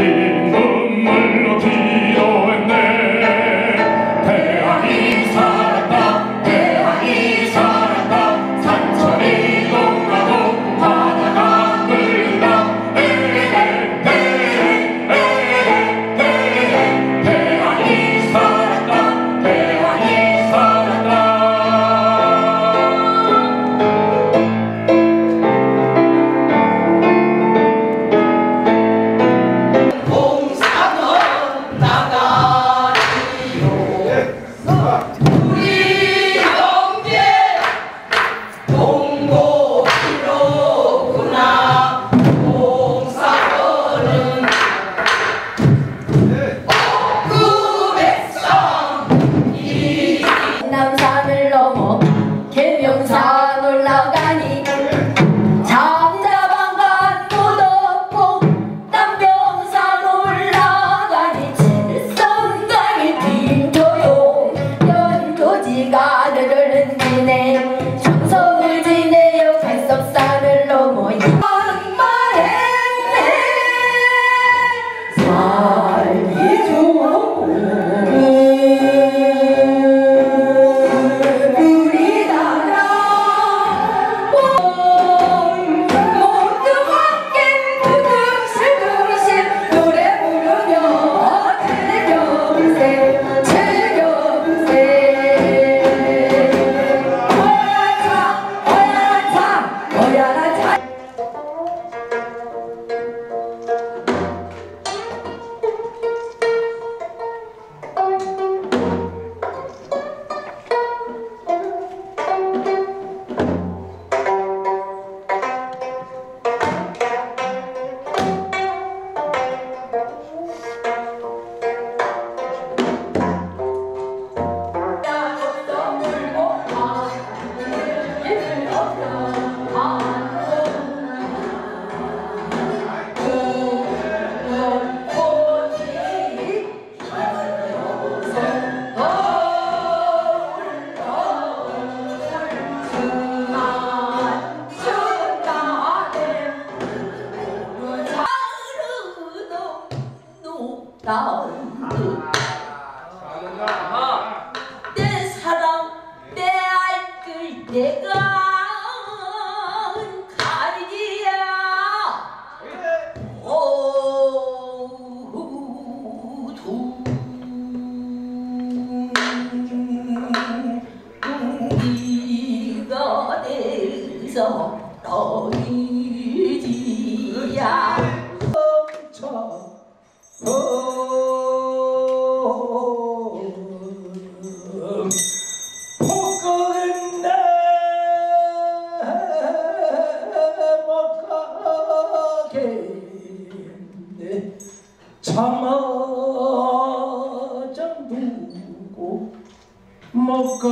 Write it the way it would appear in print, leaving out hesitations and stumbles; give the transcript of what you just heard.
흰 눈물로 기도했네. 태양이 살았다 태양이 살았다 산천이 동하고 바다가 끓는다. 태양이 살았다 태양이 살았다. 남산을 넘어 계명산 올라가니 잠자방간 못 얻고 남병산 올라가니 칠성강이 빈토용 연도지가 너를 지내 정성을 지내요 갈석산을 넘어 이만했네 살기 좋고 내 사랑 내 알뜰 내가 가리기야 동기가 돼서 너희지야 참아장 두고 못 가.